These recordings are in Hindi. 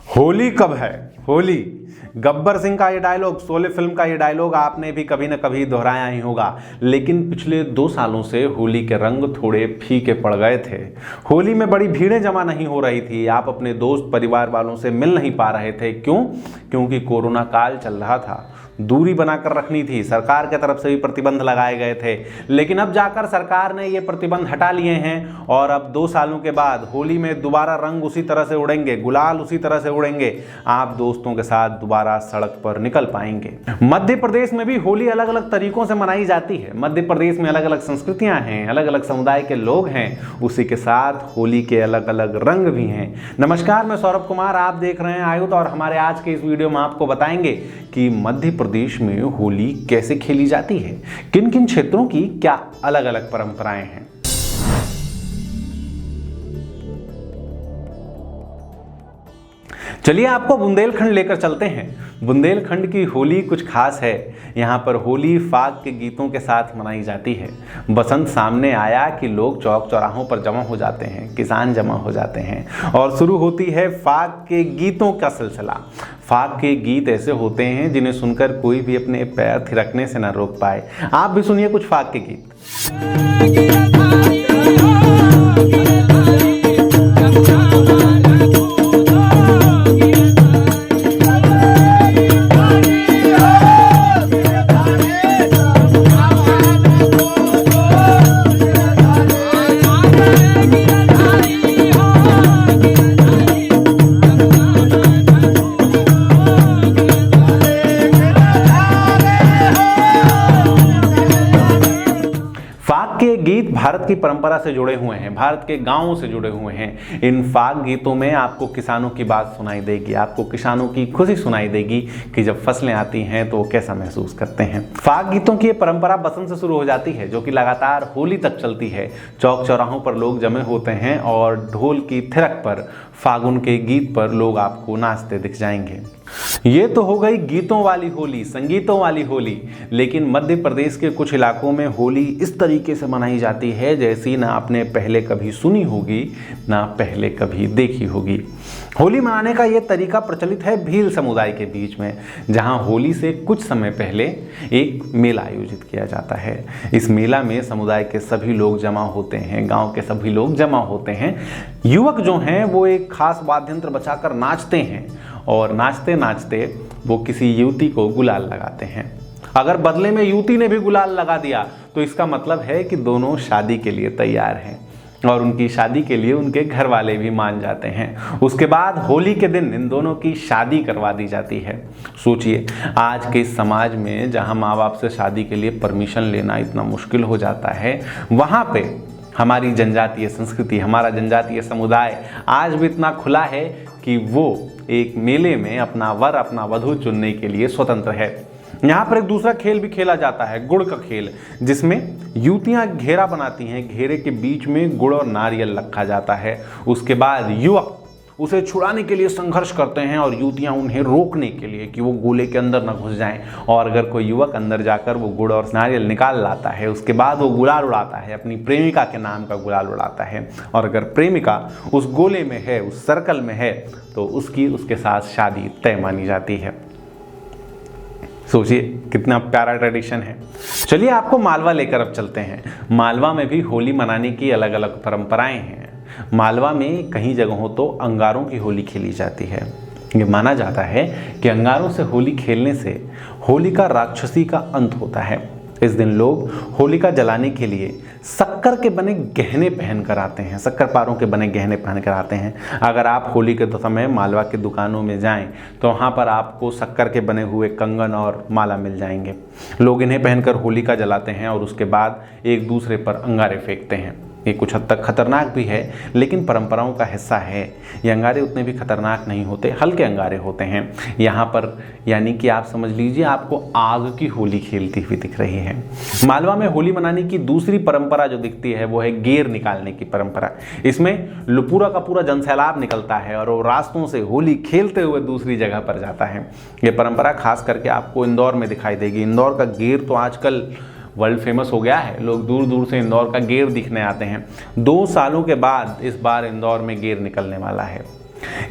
होली कब है? होली। गब्बर सिंह का ये डायलॉग, शोले फिल्म का ये डायलॉग आपने भी कभी न कभी दोहराया ही होगा। लेकिन पिछले 2 सालों से होली के रंग थोड़े फीके पड़ गए थे। होली में बड़ी भीड़ें जमा नहीं हो रही थी। आप अपने दोस्त परिवार वालों से मिल नहीं पा रहे थे। क्यों? क्योंकि कोरोना काल चल रहा था, दूरी बनाकर रखनी थी। सरकार की तरफ से भी प्रतिबंध लगाए गए थे, लेकिन अब जाकर सरकार ने ये प्रतिबंध हटा लिए हैं और अब 2 सालों के बाद होली में दोबारा रंग उसी तरह से उड़ेंगे, गुलाल उसी तरह से उड़ेंगे। आप दोस्तों के साथ दोबारा सड़क पर निकल पाएंगे। मध्य प्रदेश में भी होली अलग अलग तरीकों से मनाई जाती है। मध्य प्रदेश में अलग अलग संस्कृतियां हैं, अलग अलग समुदाय के लोग हैं, उसी के साथ होली के अलग अलग रंग भी हैं। नमस्कार, मैं सौरभ कुमार, आप देख रहे हैं आयुध और हमारे आज के इस वीडियो में आपको बताएंगे कि मध्य प्रदेश में होली कैसे खेली जाती है, किन किन क्षेत्रों की क्या अलग अलग परंपराएं हैं। चलिए आपको बुंदेलखंड लेकर चलते हैं। बुंदेलखंड की होली कुछ खास है। यहाँ पर होली फाग के गीतों के साथ मनाई जाती है। बसंत सामने आया कि लोग चौक चौराहों पर जमा हो जाते हैं, किसान जमा हो जाते हैं और शुरू होती है फाग के गीतों का सिलसिला। फाग के गीत ऐसे होते हैं जिन्हें सुनकर कोई भी अपने पैर थिरकने से न रोक पाए। आप भी सुनिए कुछ फाग के गीत। के गीत भारत की परंपरा से जुड़े हुए हैं, भारत के गांवों से जुड़े हुए हैं। इन फाग गीतों में आपको किसानों की बात सुनाई देगी, आपको किसानों की खुशी सुनाई देगी कि जब फसलें आती हैं तो वो कैसा महसूस करते हैं। फाग गीतों की ये परंपरा बसंत से शुरू हो जाती है, जो कि लगातार होली तक चलती है। चौक चौराहों पर लोग जमे होते हैं और ढोल की थिरक पर, फागुन के गीत पर लोग आपको नाचते दिख जाएंगे। ये तो हो गई गीतों वाली होली, संगीतों वाली होली। लेकिन मध्य प्रदेश के कुछ इलाकों में होली इस तरीके से मनाई जाती है जैसी ना आपने पहले कभी सुनी होगी, ना पहले कभी देखी होगी। होली मनाने का ये तरीका प्रचलित है भील समुदाय के बीच में, जहां होली से कुछ समय पहले एक मेला आयोजित किया जाता है। इस मेला में समुदाय के सभी लोग जमा होते हैं, गांव के सभी लोग जमा होते हैं। युवक जो हैं वो एक खास वाद्य यंत्र बजाकर नाचते हैं और नाचते नाचते वो किसी युवती को गुलाल लगाते हैं। अगर बदले में युवती ने भी गुलाल लगा दिया तो इसका मतलब है कि दोनों शादी के लिए तैयार हैं और उनकी शादी के लिए उनके घर वाले भी मान जाते हैं। उसके बाद होली के दिन इन दोनों की शादी करवा दी जाती है। सोचिए, आज के इस समाज में जहां माँ बाप से शादी के लिए परमिशन लेना इतना मुश्किल हो जाता है, वहाँ पे हमारी जनजातीय संस्कृति, हमारा जनजातीय समुदाय आज भी इतना खुला है कि वो एक मेले में अपना वर, अपना वधू चुनने के लिए स्वतंत्र है। यहाँ पर एक दूसरा खेल भी खेला जाता है, गुड़ का खेल, जिसमें युवतियाँ घेरा बनाती हैं। घेरे के बीच में गुड़ और नारियल रखा जाता है। उसके बाद युवक उसे छुड़ाने के लिए संघर्ष करते हैं और युवतियाँ उन्हें रोकने के लिए कि वो गोले के अंदर न घुस जाएं। और अगर कोई युवक अंदर जाकर वो गुड़ और नारियल निकाल लाता है, उसके बाद वो गुलाल उड़ाता है, अपनी प्रेमिका के नाम का गुलाल उड़ाता है। और अगर प्रेमिका उस गोले में है, उस सर्कल में है, तो उसके साथ शादी तय मानी जाती है। सोचिए कितना प्यारा ट्रेडिशन है। चलिए आपको मालवा लेकर अब चलते हैं। मालवा में भी होली मनाने की अलग अलग परंपराएं हैं। मालवा में कई जगहों तो अंगारों की होली खेली जाती है। ये माना जाता है कि अंगारों से होली खेलने से होली का राक्षसी का अंत होता है। इस दिन लोग होलिका जलाने के लिए शक्कर के बने गहने पहन कर आते हैं, शक्कर पारों के बने गहने पहन कर आते हैं। अगर आप होली के समय मालवा की दुकानों में जाएं तो वहाँ पर आपको शक्कर के बने हुए कंगन और माला मिल जाएंगे। लोग इन्हें पहनकर होलिका जलाते हैं और उसके बाद एक दूसरे पर अंगारे फेंकते हैं। ये कुछ हद तक खतरनाक भी है, लेकिन परंपराओं का हिस्सा है। ये अंगारे उतने भी खतरनाक नहीं होते, हल्के अंगारे होते हैं। यहाँ पर यानी कि आप समझ लीजिए आपको आग की होली खेलती हुई दिख रही है। मालवा में होली मनाने की दूसरी परंपरा जो दिखती है वो है गेर निकालने की परंपरा। इसमें पूरा का पूरा जनसैलाब निकलता है और वो रास्तों से होली खेलते हुए दूसरी जगह पर जाता है। ये परंपरा खास करके आपको इंदौर में दिखाई देगी। इंदौर का गेर तो आजकल वर्ल्ड फेमस हो गया है। लोग दूर दूर से इंदौर का गेर दिखने आते हैं। 2 सालों के बाद इस बार इंदौर में गेर निकलने वाला है।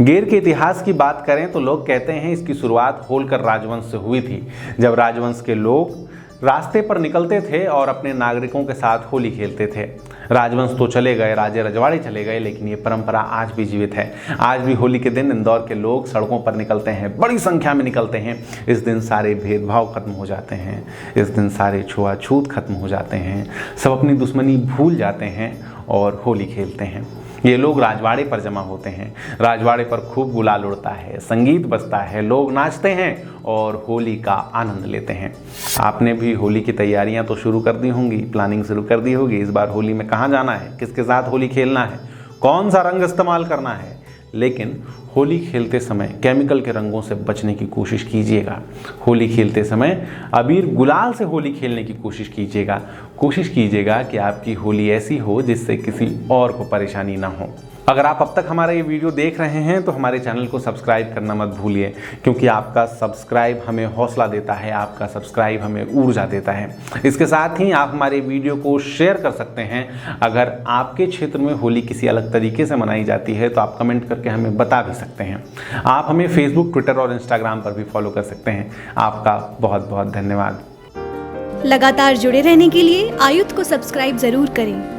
गेर के इतिहास की बात करें तो लोग कहते हैं इसकी शुरुआत होलकर राजवंश से हुई थी, जब राजवंश के लोग रास्ते पर निकलते थे और अपने नागरिकों के साथ होली खेलते थे। राजवंश तो चले गए, राजे रजवाड़े चले गए, लेकिन ये परंपरा आज भी जीवित है। आज भी होली के दिन इंदौर के लोग सड़कों पर निकलते हैं, बड़ी संख्या में निकलते हैं। इस दिन सारे भेदभाव खत्म हो जाते हैं, इस दिन सारे छुआछूत खत्म हो जाते हैं, सब अपनी दुश्मनी भूल जाते हैं और होली खेलते हैं। ये लोग राजवाड़े पर जमा होते हैं, राजवाड़े पर खूब गुलाल उड़ता है, संगीत बजता है, लोग नाचते हैं और होली का आनंद लेते हैं। आपने भी होली की तैयारियां तो शुरू कर दी होंगी, प्लानिंग शुरू कर दी होगी। इस बार होली में कहाँ जाना है, किसके साथ होली खेलना है, कौन सा रंग इस्तेमाल करना है। लेकिन होली खेलते समय केमिकल के रंगों से बचने की कोशिश कीजिएगा। होली खेलते समय अबीर गुलाल से होली खेलने की कोशिश कीजिएगा। कोशिश कीजिएगा कि आपकी होली ऐसी हो जिससे किसी और को परेशानी ना हो। अगर आप अब तक हमारा ये वीडियो देख रहे हैं तो हमारे चैनल को सब्सक्राइब करना मत भूलिए, क्योंकि आपका सब्सक्राइब हमें हौसला देता है, आपका सब्सक्राइब हमें ऊर्जा देता है। इसके साथ ही आप हमारे वीडियो को शेयर कर सकते हैं। अगर आपके क्षेत्र में होली किसी अलग तरीके से मनाई जाती है तो आप कमेंट करके हमें बता भी सकते हैं। आप हमें फेसबुक, ट्विटर और इंस्टाग्राम पर भी फॉलो कर सकते हैं। आपका बहुत बहुत धन्यवाद। लगातार जुड़े रहने के लिए आयुध को सब्सक्राइब जरूर करें।